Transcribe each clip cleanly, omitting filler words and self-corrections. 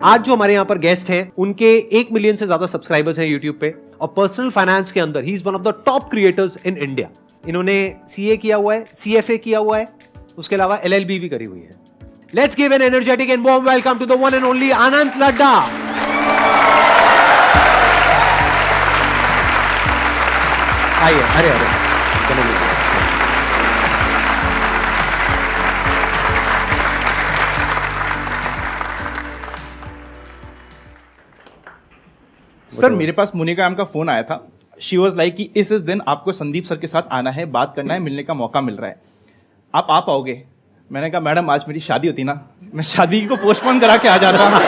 आज जो हमारे यहाँ पर गेस्ट हैं उनके 1 मिलियन से ज्यादा सब्सक्राइबर्स हैं यूट्यूब पे और पर्सनल फाइनेंस के अंदर he is one of the top creators in India. इन्होंने सीए किया हुआ है, सीएफए किया हुआ है, उसके अलावा एलएलबी भी करी हुई है। Let's give an energetic and warm welcome to the one and only Anant Ladda. आइए, अरे अरे सर, मेरे पास मोनिका मैम का फोन आया था। शी वॉज लाइक कि इस दिन आपको संदीप सर के साथ आना है, बात करना है, मिलने का मौका मिल रहा है, आप आ पाओगे? मैंने कहा मैडम आज मेरी शादी होती ना, मैं शादी को पोस्टपोन करा के आ जाता।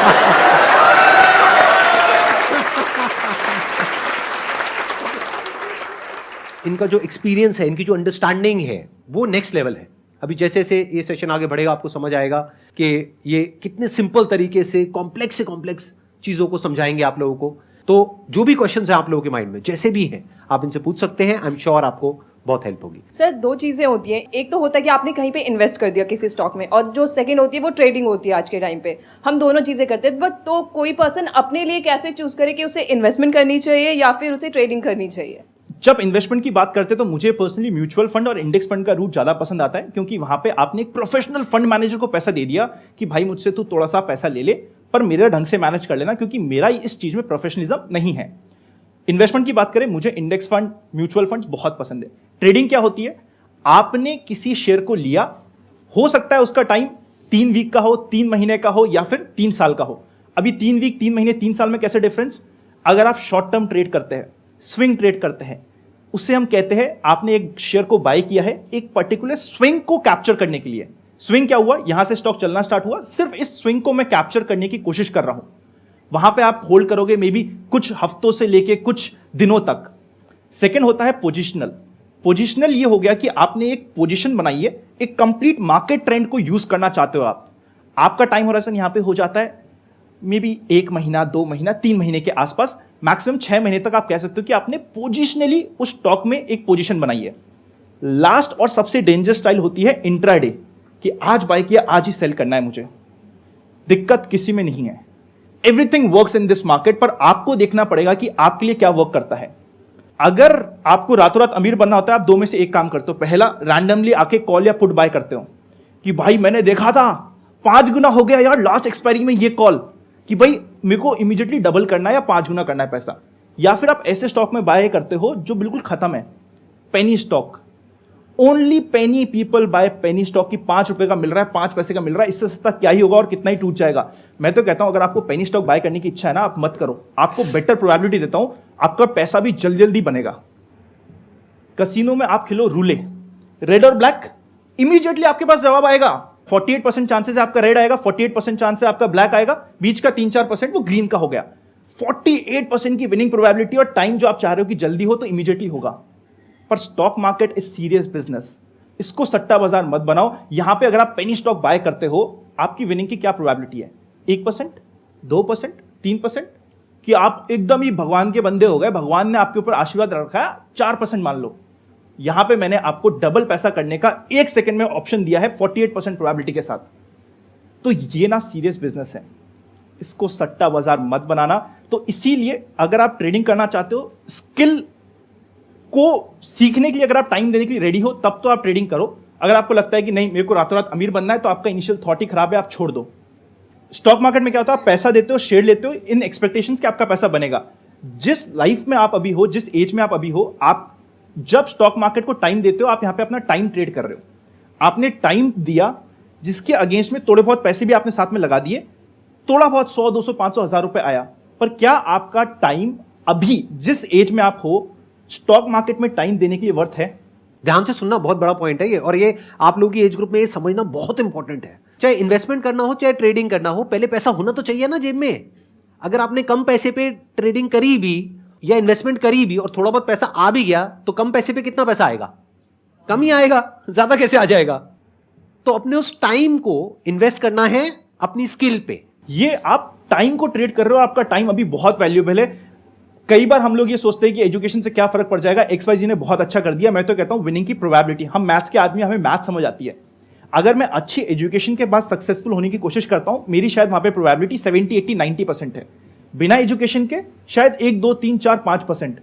इनका जो एक्सपीरियंस है, इनकी जो अंडरस्टैंडिंग है वो नेक्स्ट लेवल है। अभी जैसे जैसे ये सेशन आगे बढ़ेगा आपको समझ आएगा कि ये कितने सिंपल तरीके से कॉम्प्लेक्स चीजों को समझाएंगे आप लोगों को। तो जो भी क्वेश्चंस हैं आप लोगों के माइंड में जैसे भी हैं आप इनसे पूछ सकते हैं। आई एम श्योर आपको बहुत हेल्प होगी। सर, दो चीजें होती हैं, एक तो होता है कि आपने कहीं पे इन्वेस्ट कर दिया किसी स्टॉक में, और जो सेकंड होती है वो ट्रेडिंग होती है। आज के टाइम पे हम दोनों चीजें करते हैं, बट तो कोई पर्सन अपने लिए कैसे चूज करे कि उसे इन्वेस्टमेंट करनी चाहिए या फिर उसे ट्रेडिंग करनी चाहिए? जब इन्वेस्टमेंट की बात करते हैं तो मुझे पर्सनली म्यूचुअल फंड और इंडेक्स फंड का रूट ज्यादा पसंद आता है, क्योंकि वहां पे आपने एक प्रोफेशनल फंड मैनेजर को पैसा दे दिया कि भाई मुझसे तू थोड़ा सा पैसा ले ले, पर मेरे ढंग से मैनेज कर लेना, क्योंकि मेरा इस चीज में प्रोफेशनलिज्म नहीं है। इन्वेस्टमेंट की बात करें, मुझे इंडेक्स फंड, म्यूचुअल फंड बहुत पसंद है। ट्रेडिंग क्या होती है, आपने किसी शेयर को लिया, हो सकता है उसका टाइम 3 वीक का हो, 3 महीने का हो, या फिर 3 साल का हो। अभी 3 वीक, 3 महीने, 3 साल में कैसे डिफरेंस? अगर आप शॉर्ट टर्म ट्रेड करते हैं, स्विंग ट्रेड करते हैं, उससे हम कहते हैं आपने एक शेयर को बाय किया है एक पर्टिकुलर स्विंग को कैप्चर करने के लिए। स्विंग क्या हुआ, यहां से स्टॉक चलना स्टार्ट हुआ, सिर्फ इस स्विंग को मैं कैप्चर करने की कोशिश कर रहा हूं। वहां पे आप होल्ड करोगे मे बी कुछ हफ्तों से लेके कुछ दिनों तक। सेकंड होता है पोजिशनल। पोजिशनल ये हो गया कि आपने एक पोजीशन बनाई है, एक कंप्लीट मार्केट ट्रेंड को यूज करना चाहते हो आप। आपका टाइम होराइजन यहां पे हो जाता है मे बी 1 महीना, 2 महीना, 3 महीने के आसपास, मैक्सिमम 6 महीने तक आप कह सकते हो कि आपने पोजिशनली उस स्टॉक में एक पोजीशन बनाई है। लास्ट और सबसे डेंजर स्टाइल होती है इंट्राडे, कि आज बाय किया आज ही सेल करना है मुझे। दिक्कत किसी में नहीं है, everything works in this market, पर आपको देखना पड़ेगा कि आपके लिए क्या वर्क करता है। अगर आपको रातों रात अमीर बनना होता है, आप 2 में से एक काम करते हो। पहला, रैंडमली आके कॉल या पुट बाय करते हो कि भाई मैंने देखा था 5 गुना हो गया यार लास्ट एक्सपायरी में, ये कॉल कि भाई मेरे को इमीडिएटली डबल करना है या 5 गुना करना है पैसा। या फिर आप ऐसे स्टॉक में बाय करते हो जो बिल्कुल खत्म है, पेनी स्टॉक। ओनली पेनी पीपल बाय पेनी स्टॉक की 5 रुपए का मिल रहा है, 5 पैसे का मिल रहा है, इससे सस्ता क्या ही होगा और कितना ही टूट जाएगा। मैं तो कहता हूं अगर आपको पेनी स्टॉक बाय करने की इच्छा है ना, आप मत करो। आपको बेटर प्रोबेबिलिटी देता हूं, आपका पैसा भी जल्दी जल्दी बनेगा। कसिनो में आप खेलो रूले, रेड और ब्लैक, इमीडिएटली आपके पास जवाब आएगा। 48% चांसेस है आपका रेड आएगा, 48% चांस है आपका ब्लैक आएगा, बीच का 3-4% वो ग्रीन का हो गया। 48% की विनिंग प्रोबेबिलिटी, और टाइम जो आप चाह रहे हो कि जल्दी हो तो इमीडिएटली होगा। पर stock market is serious business, इसको सट्टा बाजार मत बनाओ। यहां पे अगर आप पेनी स्टॉक बाय करते हो, आपकी विनिंग की क्या प्रोबेबिलिटी है? 1%, 2%, 3%, कि आप एकदम ही भगवान के बंदे हो गए, भगवान ने आपके ऊपर आशीर्वाद रखा है, 4% मान लो। यहां पे मैंने आपको डबल पैसा करने का 1 सेकंड में ऑप्शन दिया है 48% प्रोबेबिलिटी के साथ। तो ये ना सीरियस बिजनेस है, इसको सट्टा बाजार मत बनाना। तो इसीलिए अगर आप ट्रेडिंग करना चाहते हो, स्किल को सीखने के लिए अगर आप टाइम देने के लिए रेडी हो, तब तो आप ट्रेडिंग करो। अगर आपको लगता है कि नहीं मेरे को रातों रात अमीर बनना है, तो आपका इनिशियल थॉट ही खराब है, आप छोड़ दो। स्टॉक मार्केट में क्या होता है, आप पैसा देते हो, शेयर लेते हो इन एक्सपेक्टेशंस कि आपका पैसा बनेगा। जिस लाइफ में आप अभी हो, जिस एज में आप अभी हो, आप जब स्टॉक मार्केट को टाइम देते हो, आप यहां पे अपना टाइम ट्रेड कर रहे हो। आपने टाइम दिया, जिसके अगेंस्ट में थोड़े बहुत पैसे भी आपने साथ में लगा दिए, थोड़ा बहुत 100, 200, 500, 1000 रुपए आया। पर क्या आपका टाइम अभी जिस एज में आप हो, स्टॉक मार्केट में टाइम देने के लिए वर्थ है? ध्यान से सुनना बहुत बड़ा पॉइंट है ये, और ये आप लोगों की एज ग्रुप में ये समझना बहुत इंपॉर्टेंट है। चाहे इन्वेस्टमेंट करना हो, चाहे ट्रेडिंग करना हो, पहले पैसा होना तो चाहिए ना जेब में। अगर आपने कम पैसे पे ट्रेडिंग करी भी या इन्वेस्टमेंट करी भी और थोड़ा बहुत पैसा आ भी गया, तो कम पैसे पे कितना पैसा आएगा? कम ही आएगा, ज्यादा कैसे आ जाएगा? तो अपने उस टाइम को इन्वेस्ट करना है अपनी स्किल पे। ये आप टाइम को ट्रेड कर रहे हो, आपका टाइम अभी बहुत वैल्यूएबल है। कई बार हम लोग ये सोचते हैं कि एजुकेशन से क्या फर्क पड़ जाएगा, XYZ ने बहुत अच्छा कर दिया। मैं तो कहता हूं विनिंग की प्रोबेबिलिटी, हम मैथ्स के आदमी, हमें मैथ समझ आती है। अगर मैं अच्छी एजुकेशन के बाद सक्सेसफुल होने की कोशिश करता हूं, मेरी शायद वहां पे प्रोबेबिलिटी 70, 80, 90% है। बिना एजुकेशन के शायद 1, 2, 3, 4, 5%।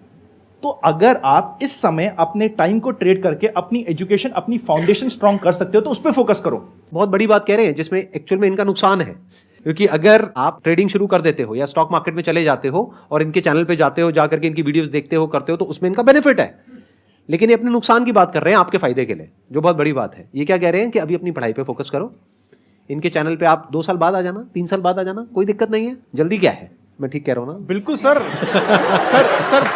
तो अगर आप इस समय अपने टाइम को ट्रेड करके अपनी एजुकेशन, अपनी फाउंडेशन स्ट्रांग कर सकते हो तो उस पर फोकस करो। बहुत बड़ी बात कह रहे हैं जिसमें एक्चुअल में इनका नुकसान है, क्योंकि अगर आप ट्रेडिंग शुरू कर देते हो या स्टॉक मार्केट में चले जाते हो और इनके चैनल पे जाते हो, जाकर के इनकी वीडियोस देखते हो, करते हो, तो उसमें इनका बेनिफिट है। लेकिन ये अपने नुकसान की बात कर रहे हैं आपके फायदे के लिए, जो बहुत बड़ी बात है। ये क्या कह रहे हैं कि अभी अपनी पढ़ाई पे फोकस करो, इनके चैनल पे आप 2 साल बाद आ जाना, 3 साल बाद आ जाना, कोई दिक्कत नहीं है। जल्दी क्या है, मैं ठीक कह रहा हूं ना? बिल्कुल सर। सर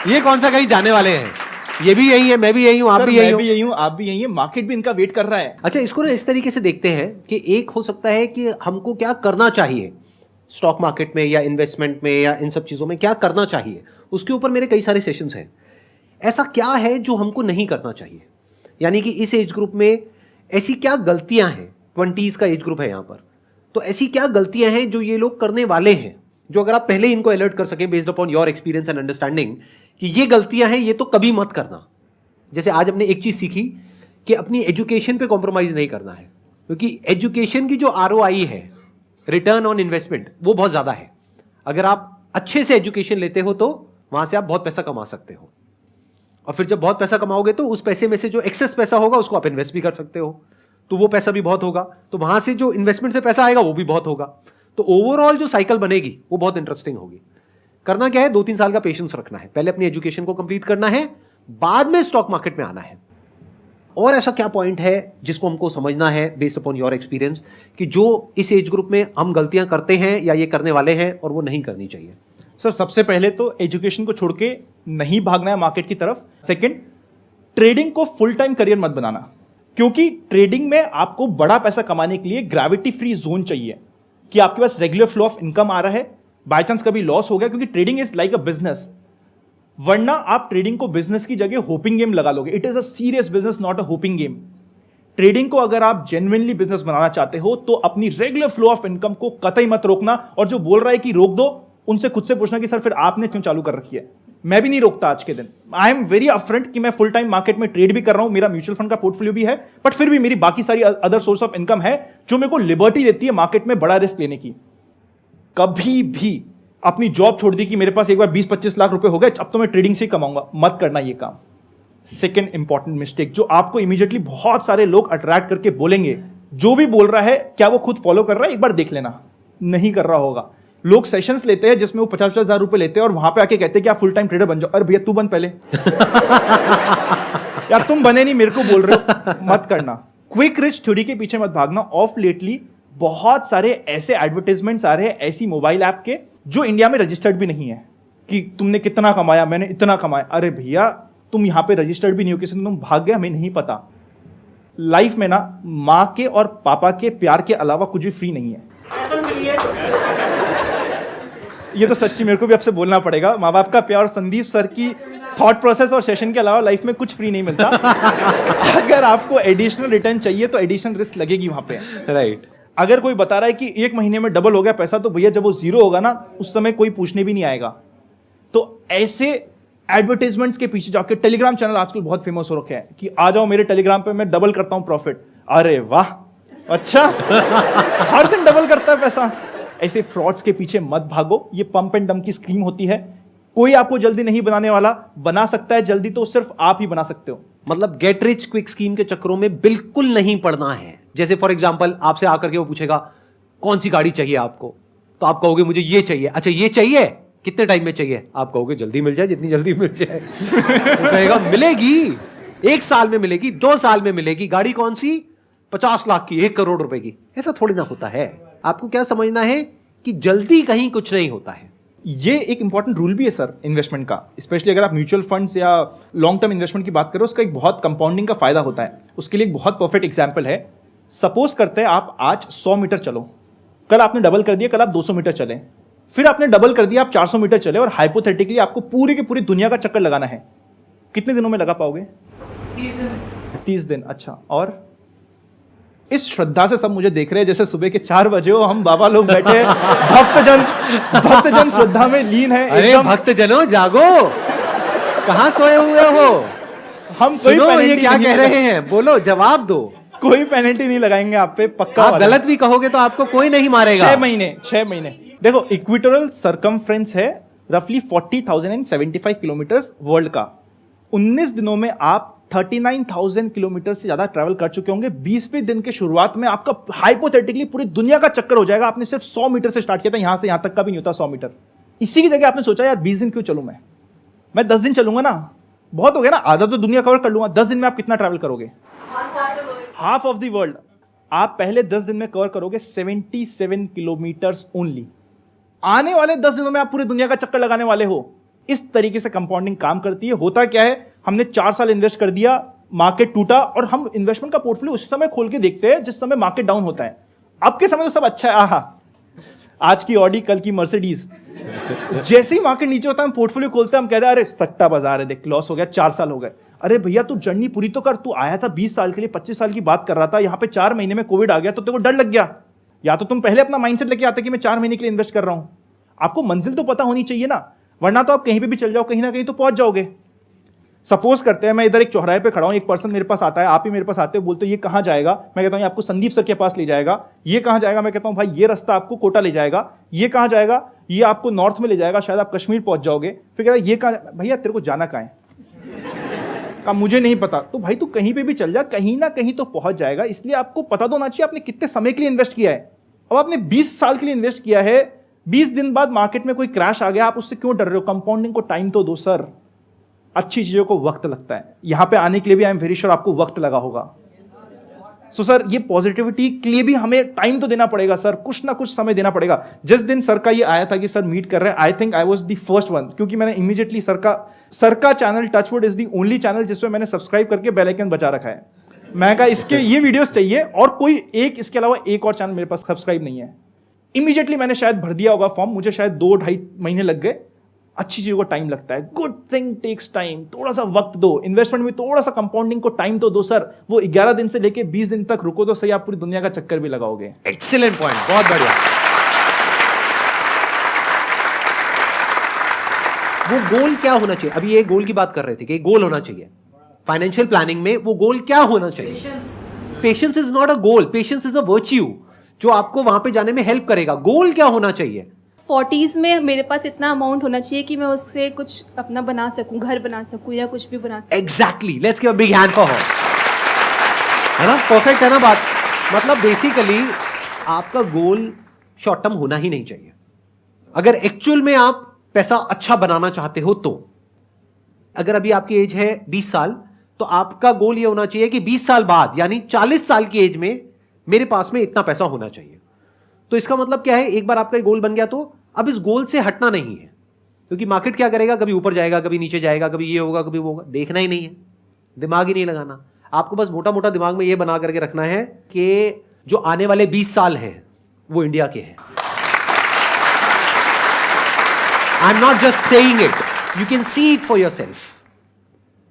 ये कौन सा कहीं जाने वाले हैं? ये भी यही है, मैं भी यही हूं, आप भी यही हो। मैं भी यही हूं, आप भी यही है, मार्केट भी इनका वेट कर रहा है। अच्छा, इसको ना इस तरीके से देखते हैं कि एक हो सकता है कि हमको क्या करना चाहिए स्टॉक मार्केट में या इन्वेस्टमेंट में या इन सब चीज़ों में क्या करना चाहिए, उसके ऊपर मेरे कई सारे सेशंस हैं। ऐसा क्या है जो हमको नहीं करना चाहिए, यानी कि इस एज ग्रुप में ऐसी क्या गलतियां हैं, 20s का एज ग्रुप है यहाँ पर, तो ऐसी क्या गलतियां हैं जो ये लोग करने वाले हैं, जो अगर आप पहले इनको अलर्ट कर सकें based upon your experience and understanding कि ये गलतियां हैं, ये तो कभी मत करना। जैसे आज हमने एक चीज़ सीखी कि अपनी एजुकेशन पे कॉम्प्रोमाइज़ नहीं करना है, क्योंकि एजुकेशन की जो ROI है, रिटर्न ऑन इन्वेस्टमेंट, वो बहुत ज़्यादा है। अगर आप अच्छे से एजुकेशन लेते हो तो वहाँ से आप बहुत पैसा कमा सकते हो, और फिर जब बहुत पैसा कमाओगे तो उस पैसे में से जो एक्सेस पैसा होगा उसको आप इन्वेस्ट भी कर सकते हो, तो वो पैसा भी बहुत होगा, तो वहाँ से जो इन्वेस्टमेंट से पैसा आएगा वो भी बहुत होगा। तो ओवरऑल जो साइकिल बनेगी वो बहुत इंटरेस्टिंग होगी। करना क्या है, 2-3 साल का पेशेंस रखना है, पहले अपनी एजुकेशन को कंप्लीट करना है, बाद में स्टॉक मार्केट में आना है। और ऐसा क्या पॉइंट है जिसको हमको समझना है बेस्ड अपॉन योर एक्सपीरियंस कि जो इस एज ग्रुप में हम गलतियां करते हैं या ये करने वाले हैं और वो नहीं करनी चाहिए? सर सबसे पहले तो एजुकेशन को छोड़ के नहीं भागना है मार्केट की तरफ। सेकंड, ट्रेडिंग को फुल टाइम करियर मत बनाना, क्योंकि ट्रेडिंग में आपको बड़ा पैसा कमाने के लिए ग्रेविटी फ्री जोन चाहिए कि आपके पास रेगुलर फ्लो ऑफ इनकम आ रहा है, बाय चांस कभी लॉस हो गया, क्योंकि trading is like a business. वरना आप ट्रेडिंग को बिजनेस की जगह होपिंग गेम लगा लोगे। It is a serious business, not a hopping game. Trading को अगर आप जेन्युइनली बिजनेस बनाना चाहते हो तो अपनी रेगुलर फ्लो ऑफ इनकम को कतई मत रोकना, और जो बोल रहा है कि रोक दो, उनसे खुद से पूछना कि सर फिर आपने क्यों चालू कर रखी है। मैं भी नहीं रोकता आज के दिन। आई एम वेरी अपफ्रंट कि मैं फुल टाइम मार्केट में ट्रेड भी कर रहा हूं, मेरा म्यूचुअल फंड का पोर्टफोलियो भी है, बट फिर भी मेरी बाकी सारी अदर सोर्स ऑफ इनकम है जो मेरे को लिबर्टी देती है मार्केट में बड़ा रिस्क लेने की। कभी भी अपनी जॉब छोड़ दी कि मेरे पास एक बार 20-25 लाख रुपए हो गए, अब तो मैं ट्रेडिंग से ही कमाऊंगा, मत करना ये काम। सेकेंड इंपॉर्टेंट मिस्टेक जो आपको इमीडिएटली बहुत सारे लोग अट्रैक्ट करके बोलेंगे, जो भी बोल रहा है क्या वो खुद फॉलो कर रहा है, एक बार देख लेना, नहीं कर रहा होगा। लोग सेशंस लेते हैं जिसमें वो 50-50 हजार रुपए लेते हैं और वहां पे आके कहते हैं कि आप फुल टाइम ट्रेडर बन जाओ। अरे भैया तू बन पहले। यार तुम बने नहीं, मेरे को बोल रहे हो, मत करना। क्विक रिच थ्योरी के पीछे मत भागना। ऑफ लेटली बहुत सारे ऐसे एडवर्टाइजमेंट्स आ रहे हैं ऐसी मोबाइल ऐप के जो इंडिया में रजिस्टर्ड भी नहीं है कि तुमने कितना कमाया, मैंने इतना कमाया। अरे भैया तुम यहां पे रजिस्टर्ड भी नहीं हो, किसी ने तुम भाग गए, हमें नहीं पता। लाइफ में ना माँ के और पापा के प्यार के अलावा कुछ भी फ्री नहीं है। ये तो सच्ची मेरे को भी आपसे बोलना पड़ेगा। माँ बाप का प्यार, संदीप सर की थॉट प्रोसेस और सेशन के अलावा लाइफ में कुछ फ्री नहीं मिलता। अगर आपको एडिशनल रिटर्न चाहिए तो एडिशनल रिस्क लगेगी वहां पे, राइट। अगर कोई बता रहा है कि 1 महीने में डबल हो गया पैसा, तो भैया जब वो 0 होगा ना, उस समय कोई पूछने भी नहीं आएगा। तो ऐसे एडवर्टाइजमेंट्स के पीछे जाके टेलीग्राम चैनल आजकल बहुत फेमस हो रखे हैं कि आ जाओ मेरे टेलीग्राम पे, मैं डबल करता हूं प्रॉफिट। अरे वाह, अच्छा हर दिन डबल करता है पैसा। ऐसे फ्रॉड्स के पीछे मत भागो, ये पंप एंड डंप की स्कीम होती है। कोई आपको जल्दी नहीं बनाने वाला, बना सकता है जल्दी तो सिर्फ आप ही बना सकते हो। मतलब गेट रिच क्विक स्कीम के चक्करों में बिल्कुल नहीं पड़ना है। जैसे फॉर एग्जांपल आपसे आकर के वो पूछेगा कौन सी गाड़ी चाहिए आपको, तो आप कहोगे मुझे ये चाहिए। अच्छा ये चाहिए, कितने टाइम में चाहिए? आप कहोगे जल्दी मिल जाए, जितनी जल्दी मिल जाए। वो कहेगा मिलेगी, 1 साल में मिलेगी, 2 साल में मिलेगी। गाड़ी कौन सी? 50 लाख की, 1 करोड़ रुपए की। ऐसा थोड़ी ना होता है। आपको क्या समझना है कि जल्दी कहीं कुछ नहीं होता है। ये एक इंपॉर्टेंट रूल भी है सर इन्वेस्टमेंट का, स्पेशली अगर आप म्यूचुअल फंड्स या लॉन्ग टर्म इन्वेस्टमेंट की बात करो, उसका एक बहुत कंपाउंडिंग का फायदा होता है। उसके लिए एक बहुत परफेक्ट एग्जांपल है। सपोज करते हैं आप आज 100 मीटर चलो, कल आपने डबल कर दिया, कल आप 200 मीटर चले, फिर आपने डबल कर दिया, आप 400 मीटर चले, और हाइपोथेटिकली आपको पूरी की पूरी दुनिया का चक्कर लगाना है। कितने दिनों में लगा पाओगे? 30 दिन। अच्छा, और इस श्रद्धा से सब मुझे देख रहे हैं जैसे सुबह के 4 बजे हो, हम बाबा लोग बैठे भक्तजन श्रद्धा में लीन है। अरे भक्तजनों जागो, कहां सोए हुए हो? हम कोई सुनो ये penalty क्या नहीं कह रहे हैं, बोलो जवाब दो। कोई पेनल्टी नहीं लगाएंगे आप पे, पक्का आप वादा। गलत भी कहोगे तो आपको कोई नहीं मारेगा। 6 महीने देखो, इक्वेटोरियल सरकमफ्रेंस है रफली 40,075 किलोमीटर वर्ल्ड का। 19 दिनों में आप 39,000 किलोमीटर से ज्यादा ट्रैवल कर चुके होंगे। 20वें दिन के शुरुआत में आपका हाइपोथेटिकली पूरी दुनिया का चक्कर हो जाएगा। आपने सिर्फ 100 मीटर से स्टार्ट किया था, यहां से यहां तक का भी नहीं होता 100 मीटर। इसी की जगह आपने सोचा यार 20 दिन क्यों चलूं, मैं 10 दिन चलूंगा ना, बहुत हो गया ना, आधा तो दुनिया कवर कर लूंगा। 10 दिन में आप कितना ट्रैवल करोगे? Half of the world. आप पहले 10 दिन में कवर करोगे 77 किलोमीटर्स ओनली। आने वाले 10 दिनों में आप पूरी दुनिया का चक्कर लगाने वाले हो। इस तरीके से कंपाउंडिंग काम करती है। होता क्या है, हमने 4 साल इन्वेस्ट कर दिया, मार्केट टूटा, और हम इन्वेस्टमेंट का पोर्टफोलियो उस समय खोल के देखते हैं जिस समय मार्केट डाउन होता है। अब के समय तो सब अच्छा है, आहा आज की ऑडी कल की मर्सिडीज। जैसे ही मार्केट नीचे होता है हम पोर्टफोलियो खोलते हैं, हम कहते हैं अरे सट्टा बाजार है, देख लॉस हो गया, 4 साल हो गए। अरे भैया तू जर्नी पूरी तो कर, तू आया था 20 साल के लिए, 25 साल की बात कर रहा था, यहाँ पे 4 महीने में कोविड आ गया तो तेरे को डर लग गया। या तो तुम पहले अपना माइंडसेट लेके आते कि मैं 4 महीने के लिए इन्वेस्ट कर रहा हूं। आपको मंजिल तो पता होनी चाहिए ना, वरना तो आप कहीं पे भी चल जाओ, कहीं ना कहीं तो पहुंच जाओगे। सपोज करते हैं मैं इधर एक चौराहे पे खड़ा हूं, एक पर्सन मेरे पास आता है, आप ही मेरे पास आते हो, बोलते हो ये कहां जाएगा, मैं कहता हूं ये आपको संदीप सर के पास ले जाएगा। ये कहां जाएगा, मैं कहता हूं भाई ये रास्ता आपको कोटा ले जाएगा। ये कहां जाएगा, ये आपको नॉर्थ में ले जाएगा, शायद आप कश्मीर पहुंच जाओगे। फिर कहता ये कहां, भैया तेरे को जाना कहां है? का मुझे नहीं पता। तो भाई तू कहीं पे भी चल जा, कहीं ना कहीं तो पहुंच जाएगा। इसलिए आपको पता तो होना चाहिए आपने कितने समय के लिए इन्वेस्ट किया है। अब आपने 20 साल के लिए इन्वेस्ट किया है, 20 दिन बाद मार्केट में कोई क्रैश आ गया, आप उससे क्यों डर रहे हो? कंपाउंडिंग को टाइम तो दो सर। अच्छी चीजों को वक्त लगता है। यहां पे आने के लिए भी आई एम वेरी श्योर आपको वक्त लगा होगा। सो सर ये पॉजिटिविटी के लिए भी हमें टाइम तो देना पड़ेगा सर, कुछ ना कुछ समय देना पड़ेगा। जिस दिन सर का ये आया था कि सर मीट कर रहे हैं, I think I was the first one, क्योंकि मैंने इमीडिएटली सर का channel Touchwood is the only channel जिसमें मैंने सब्सक्राइब करके बेल आइकन बचा रखा है। मैं कहा इसके ये वीडियोस चाहिए, और कोई एक इसके अलावा एक और चैनल मेरे पास सब्सक्राइब नहीं है। इमीडिएटली मैंने शायद भर दिया होगा फॉर्म, मुझे शायद 2-2.5 महीने लग गए। अच्छी चीजों को टाइम लगता है, गुड थिंग टेक्स टाइम। थोड़ा सा वक्त दो, इन्वेस्टमेंट में थोड़ा सा कंपाउंडिंग को टाइम तो दो सर। वो 11 दिन से लेके 20 दिन तक रुको तो सही, आप पूरी दुनिया का चक्कर भी लगाओगे। एक्सीलेंट पॉइंट, बहुत बढ़िया। वो गोल क्या होना चाहिए? अभी ये गोल की बात कर रहे थे कि गोल होना चाहिए फाइनेंशियल प्लानिंग में। वो गोल क्या होना चाहिए? Patience is not a goal, patience is a virtue जो आपको वहां पे जाने में हेल्प करेगा। गोल क्या होना चाहिए? 40s में मेरे पास इतना अमाउंट होना चाहिए कि मैं उससे कुछ अपना बना सकूं, घर बना सकूं या कुछ भी बना सकूं। Exactly, let's give a big hand for her. है ना, परफेक्ट है ना बात? मतलब बेसिकली आपका गोल शॉर्ट टर्म होना ही नहीं चाहिए। अगर एक्चुअल में आप पैसा अच्छा बनाना चाहते हो तो, अगर अभी आपकी एज है 20 साल, तो आपका गोल यह होना चाहिए कि 20 साल बाद यानी 40 साल की एज में मेरे पास में इतना पैसा होना चाहिए। तो इसका मतलब क्या है, एक बार आपका गोल बन गया तो अब इस गोल से हटना नहीं है, क्योंकि मार्केट क्या करेगा, कभी ऊपर जाएगा, कभी नीचे जाएगा, कभी ये होगा, कभी वो होगा, देखना ही नहीं है, दिमाग ही नहीं लगाना। आपको बस मोटा मोटा दिमाग में ये बना करके रखना है कि जो आने वाले 20 साल हैं वो इंडिया के हैं। I am not just saying it, you can see it for yourself.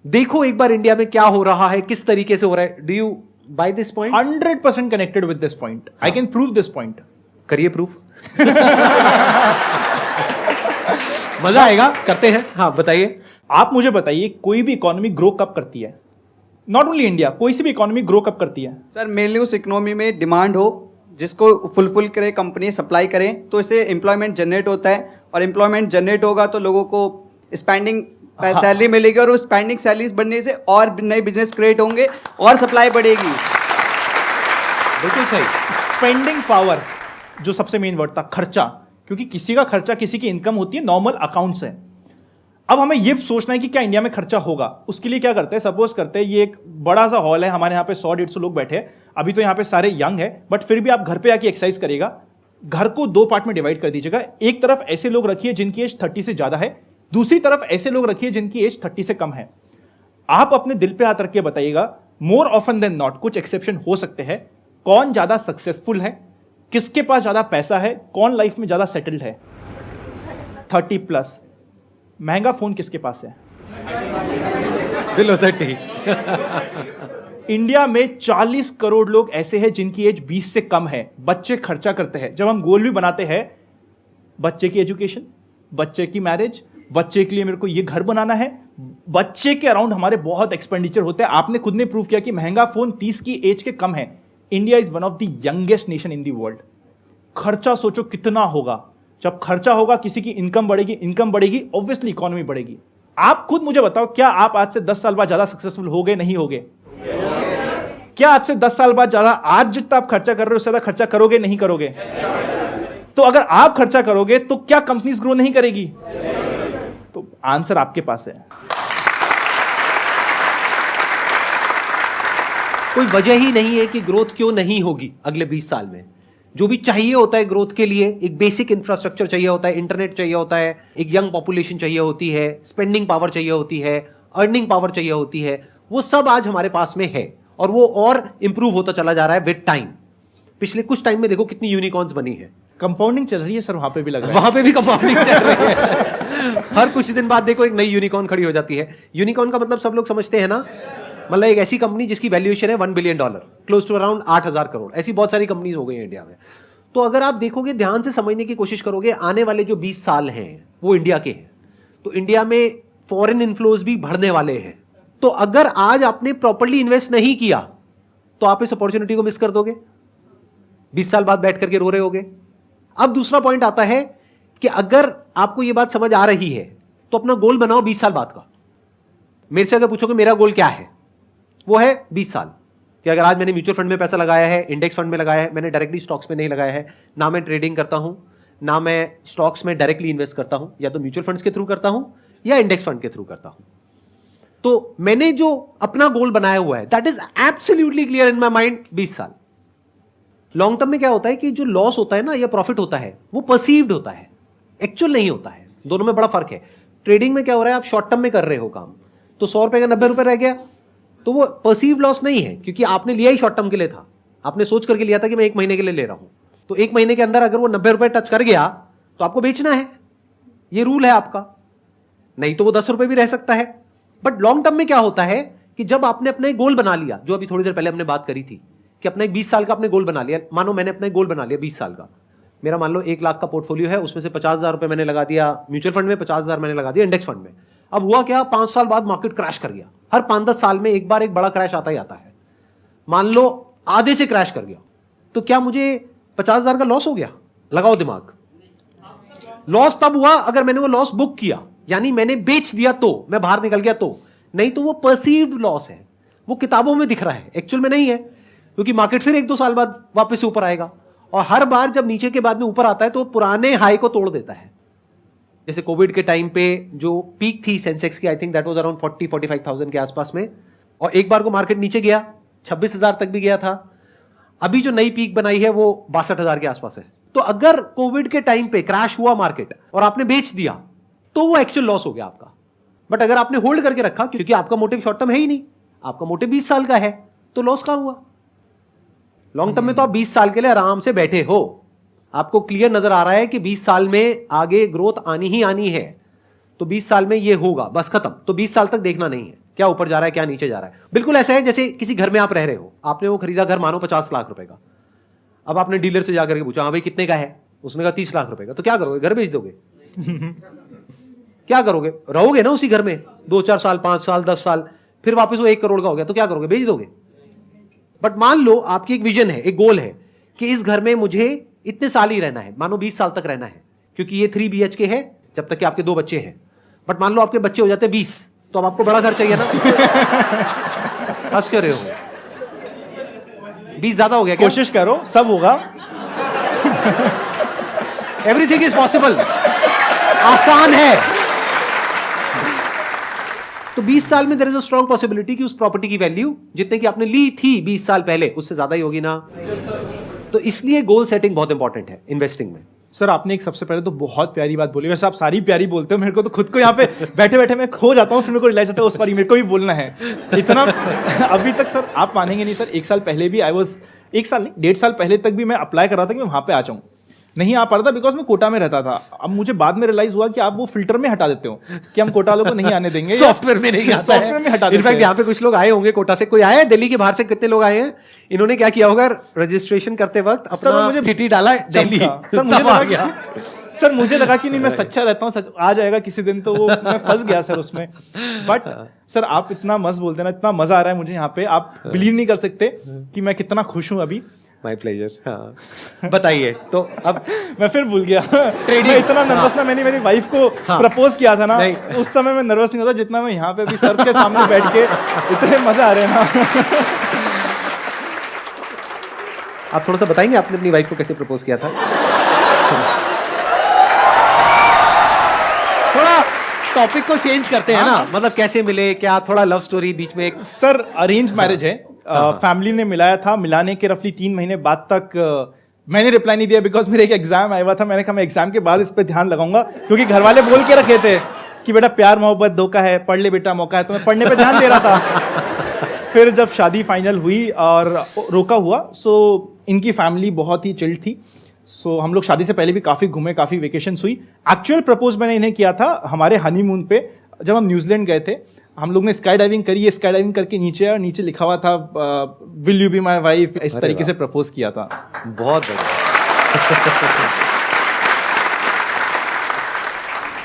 देखो एक बार इंडिया में क्या हो रहा है, किस तरीके से हो रहा है। Do you buy this point? 100% connected with this point. I can prove this point. करिए प्रूफ। मजा आएगा, करते हैं। हाँ बताइए। आप मुझे बताइए कोई भी इकोनॉमी ग्रो कब करती है? नॉट ओनली इंडिया, कोई सी भी इकोनॉमी ग्रो कब करती है? सर मेनली उस इकोनॉमी में डिमांड हो जिसको फुलफिल करे, कंपनी सप्लाई करें, तो इससे एम्प्लॉयमेंट जनरेट होता है, और एम्प्लॉयमेंट जनरेट होगा तो लोगों को स्पेंडिंग सैलरी मिलेगी, और उस स्पेंडिंग सैलरीज बढ़ने से और नए बिजनेस क्रिएट होंगे और सप्लाई बढ़ेगी। बिल्कुल सही। स्पेंडिंग पावर जो सबसे मेन वर्ड था, खर्चा, क्योंकि किसी का खर्चा किसी की इनकम होती है, नॉर्मल अकाउंट से। अब हमें यह सोचना है कि क्या इंडिया में खर्चा होगा। उसके लिए क्या करते हैं, सपोज करते हैं ये एक बड़ा सा हॉल है, हमारे यहाँ पे 100-150 लोग बैठे हैं। अभी तो यहाँ पे सारे यंग है, बट फिर भी आप घर पे आके एक्सरसाइज करेगा। घर को 2 पार्ट में डिवाइड कर दीजिएगा। एक तरफ ऐसे लोग रखिए जिनकी एज 30 से ज्यादा है, दूसरी तरफ ऐसे लोग रखिए जिनकी एज 30 से कम है। आप अपने दिल पे हाथ रख के बताइएगा, मोर ऑफन देन नॉट, कुछ एक्सेप्शन हो सकते हैं, कौन ज्यादा सक्सेसफुल है, किसके पास ज्यादा पैसा है, कौन लाइफ में ज्यादा सेटल्ड है। 30+। महंगा फोन किसके पास है? बिलो 30। इंडिया में 40 करोड़ लोग ऐसे हैं जिनकी एज 20 से कम है। बच्चे खर्चा करते हैं। जब हम गोल भी बनाते हैं, बच्चे की एजुकेशन, बच्चे की मैरिज, बच्चे के लिए मेरे को ये घर बनाना है, बच्चे के अराउंड हमारे बहुत एक्सपेंडिचर होते हैं। आपने खुद ने प्रूव किया कि महंगा फोन 30 की एज के कम है। India is one of the youngest nation in the world. खर्चा सोचो कितना होगा। जब खर्चा होगा, किसी की इनकम बढ़ेगी, ऑब्वियसली इकोनॉमी बढ़ेगी। आप खुद मुझे बताओ, क्या आप आज से 10 साल बाद ज्यादा सक्सेसफुल हो गए, नहीं होगे? क्या आज से 10 साल बाद ज्यादा, आज जितना आप खर्चा कर रहे हो उससे ज्यादा खर्चा करोगे, नहीं करोगे? तो अगर आप खर्चा करोगे तो क्या कंपनीज ग्रो नहीं करेगी? तो आंसर आपके पास है। कोई वजह ही नहीं है कि ग्रोथ क्यों नहीं होगी अगले 20 साल में। जो भी चाहिए होता है ग्रोथ के लिए, एक बेसिक इंफ्रास्ट्रक्चर चाहिए होता है, इंटरनेट चाहिए होता है, एक यंग पॉपुलेशन चाहिए होती है, स्पेंडिंग पावर चाहिए होती है, अर्निंग पावर चाहिए होती है, वो सब आज हमारे पास में है और वो और इंप्रूव होता चला जा रहा है विद टाइम। पिछले कुछ टाइम में देखो कितनी यूनिकॉर्न्स बनी है। कंपाउंडिंग चल रही है सर, वहां पे भी लग रहा है। वहां पे भी कंपाउंडिंग चल रही है। हर कुछ दिन बाद देखो एक नई यूनिकॉर्न खड़ी हो जाती है। यूनिकॉर्न का मतलब सब लोग समझते हैं ना, मतलब एक ऐसी कंपनी जिसकी वैल्यूएशन है $1 billion, close to around 8,000 crore. ऐसी बहुत सारी कंपनीज हो गई हैं इंडिया में। तो अगर आप देखोगे, ध्यान से समझने की कोशिश करोगे, आने वाले जो 20 साल हैं वो इंडिया के हैं। तो इंडिया में फॉरेन इन्फ्लोज भी बढ़ने वाले हैं। तो अगर आज आपने प्रॉपर्ली इन्वेस्ट नहीं किया तो आप इस अपॉर्चुनिटी को मिस कर दोगे। 20 साल बाद बैठ करके रो रहे होगे। अब दूसरा पॉइंट आता है कि अगर आपको यह बात समझ आ रही है तो अपना गोल बनाओ 20 साल बाद का। मेरे से अगर पूछोगे मेरा गोल क्या है, वो है 20 साल कि अगर आज मैंने म्यूचुअल फंड में पैसा लगाया है, इंडेक्स फंड में लगाया है, मैंने डायरेक्टली स्टॉक्स में नहीं लगाया है, ना मैं ट्रेडिंग करता हूं, ना मैं स्टॉक्स में डायरेक्टली इन्वेस्ट करता हूं, या तो म्यूचुअल फंड्स के थ्रू करता हूं या इंडेक्स फंड के थ्रू करता हूं। तो मैंने जो अपना गोल बनाया हुआ है that is absolutely clear in my mind 20 साल। लॉन्ग टर्म में क्या होता है कि जो लॉस होता है ना या प्रॉफिट होता है वो परसीव्ड होता है, एक्चुअल नहीं होता है। दोनों में बड़ा फर्क है। ट्रेडिंग में क्या हो रहा है, आप शॉर्ट टर्म में कर रहे हो काम, तो 100 रुपए का 90 रुपए रह गया तो वो परसीव लॉस नहीं है, क्योंकि आपने लिया ही शॉर्ट टर्म के लिए था। आपने सोच करके लिया था कि मैं 1 महीने के लिए ले रहा हूं, तो 1 महीने के अंदर अगर वो 90 रुपए टच कर गया तो आपको बेचना है, ये रूल है आपका। नहीं तो वो 10 रुपए भी रह सकता है। बट लॉन्ग टर्म में क्या होता है कि जब आपने अपना एक गोल बना लिया, जो अभी थोड़ी देर पहले हमने बात करी थी कि अपना एक 20 साल का आपने गोल बना लिया। मानो मैंने अपना एक गोल बना लिया 20 साल का, मेरा मान लो 1 लाख का पोर्टफोलियो है, उसमें से 50,000 रुपए मैंने लगा दिया म्यूचुअल फंड में, 50,000 मैंने लगा दिया इंडेक्स फंड में। अब हुआ क्या, 5 साल बाद मार्केट क्रैश कर गया। हर 5-10 साल में एक बार एक बड़ा क्रैश आता ही आता है। मान लो आधे से क्रैश कर गया, तो क्या मुझे 50,000 का लॉस हो गया? लगाओ दिमाग। लॉस तब हुआ अगर मैंने वो लॉस बुक किया, यानी मैंने बेच दिया तो, मैं बाहर निकल गया तो। नहीं तो वो परसीव्ड लॉस है, वो किताबों में दिख रहा है, एक्चुअल में नहीं है, क्योंकि मार्केट फिर 1-2 साल बाद वापस से ऊपर आएगा। और हर बार जब नीचे के बाद में ऊपर आता है तो पुराने हाई को तोड़ देता है। जैसे कोविड के टाइम पे जो पीक थी सेंसेक्स की, I think that was around 40-45,000 के आसपास में, और एक बार को मार्केट नीचे गया 26,000 तक भी गया था। अभी जो नई पीक बनाई है वो 62,000 के आसपास है। तो अगर कोविड के टाइम पे क्रैश हुआ मार्केट और आपने बेच दिया तो वो एक्चुअल लॉस हो गया आपका। बट अगर आपने होल्ड करके रखा, क्योंकि आपका मोटिव शॉर्ट टर्म है ही नहीं, आपका मोटिव 20 साल का है, तो लॉस कहां हुआ? लॉन्ग टर्म में तो आप 20 साल के लिए आराम से बैठे हो, आपको क्लियर नजर आ रहा है कि 20 साल में आगे ग्रोथ आनी ही आनी है, तो 20 साल में ये होगा, बस खत्म। तो 20 साल तक देखना नहीं है क्या ऊपर जा रहा है क्या नीचे जा रहा है। बिल्कुल ऐसा है जैसे किसी घर में आप रह रहे हो, आपने वो खरीदा घर मानो 50 लाख रुपए का। अब आपने डीलर से जाकर के पूछा, हाँ भाई कितने का है? उसने कहा 30 लाख रुपए का। तो क्या करोगे, घर बेच दोगे? क्या करोगे? रहोगे ना उसी घर में 2-4 साल, 5 साल, 10 साल, फिर वापस वो 1 करोड़ का हो गया तो क्या करोगे, बेच दोगे? बट मान लो आपकी एक विजन है, एक गोल है कि इस घर में मुझे इतने साल ही रहना है, मानो 20 साल तक रहना है, क्योंकि ये 3 BHK है जब तक कि आपके 2 बच्चे हैं। बट मान लो आपके बच्चे हो जाते हैं 20, तो अब आपको बड़ा घर चाहिए ना। हंस क्यों रहे हो? 20 ज्यादा हो गया क्या? कोशिश करो, सब होगा। एवरीथिंग इज पॉसिबल, आसान है। तो 20 साल में there is a strong possibility कि उस प्रॉपर्टी की वैल्यू जितने की आपने ली थी 20 साल पहले उससे ज्यादा ही होगी ना। तो इसलिए गोल सेटिंग बहुत इंपॉर्टेंट है इन्वेस्टिंग में। सर आपने एक सबसे पहले तो बहुत प्यारी बात बोली। वैसे आप सारी प्यारी बोलते हो, मेरे को तो खुद को यहाँ पे बैठे बैठे मैं खो जाता हूँ, फिर मेरे को रियलाइज होता है उस बारी मेरे को भी बोलना है इतना। अभी तक सर आप मानेंगे नहीं सर, 1 साल पहले भी 1 साल नहीं 1.5 साल पहले तक भी मैं अप्लाई कर रहा था कि मैं वहाँ पे आ जाऊँ। नहीं आ पा रहा था बिकॉज मैं कोटा में रहता था। अब मुझे बाद में रियलाइज हुआ कि आप वो फिल्टर में हटा देते हो कि हम कोटा वालों को नहीं आने देंगे, सॉफ्टवेयर में नहीं आता है, सॉफ्टवेयर में हटा देते इनफैक्ट हैं। यहाँ पे कुछ लोग आए होंगे कोटा से, कोई आया है दिल्ली के बाहर से? कितने लोग आए हैं? इन्होंने क्या किया होगा रजिस्ट्रेशन करते वक्त अपना मुझे सिटी डाला दिल्ली, सर मुझे तब आ लगा गया। सर मुझे लगा कि नहीं मैं सच्चा रहता हूँ, सच आ जाएगा किसी दिन, तो वो मैं फंस गया सर उसमें। बट सर आप इतना मस्त बोलते हैं ना, इतना मजा आ रहा है मुझे यहाँ पे, आप बिलीव नहीं कर सकते कि मैं कितना खुश हूँ अभी। My pleasure. हाँ बताइए तो अब मैं फिर भूल गया मैं इतना नर्वस ना, मैंने मेरी वाइफ को प्रपोज किया था ना, उस समय मैं नर्वस नहीं होता जितना मैं यहाँ पे अभी सर के सामने बैठ के, इतने मजा आ रहे हैं ना। आप थोड़ा सा बताएंगे आपने अपनी वाइफ को कैसे प्रपोज किया था? थोड़ा टॉपिक को चेंज करते हैं ना, मतलब कैसे मिले, क्या थोड़ा लव स्टोरी बीच में एक? सर अरेंज मैरिज है, फैमिली ने मिलाया था, मिलाने के रफली 3 महीने बाद तक मैंने रिप्लाई नहीं दिया बिकॉज मेरे एक एग्जाम आया हुआ था। मैंने कहा मैं एग्जाम के बाद इस पे ध्यान लगाऊंगा, क्योंकि घर वाले बोल के रखे थे कि बेटा प्यार मोहब्बत धोखा है, पढ़ ले बेटा मौका है, तो मैं पढ़ने पे ध्यान दे रहा था। फिर जब शादी फाइनल हुई और रोका हुआ, सो इनकी फैमिली बहुत ही चिल्ड थी, सो हम लोग शादी से पहले भी काफ़ी घूमे, काफ़ी वेकेशंस हुई। एक्चुअल प्रपोज मैंने इन्हें किया था हमारे हनीमून पे, जब हम न्यूजीलैंड गए थे। हम लोग ने स्काई डाइविंग करी, ये स्काई डाइविंग करके नीचे आया और नीचे लिखा हुआ था will you be my wife, इस तरीके से प्रपोज किया था। बहुत बढ़िया।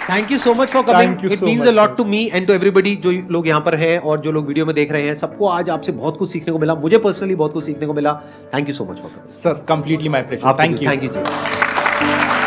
Thank you so much for coming, Thank you it so means a much, lot sir. To me and to everybody जो लोग यहाँ पर हैं और जो लोग वीडियो में देख रहे हैं, सबको आज आपसे बहुत कुछ सीखने को मिला, मुझे पर्सनली बहुत कुछ सीखने को मिला। Thank you so much for coming sir completely my pleasure, thank you. Thank you ji.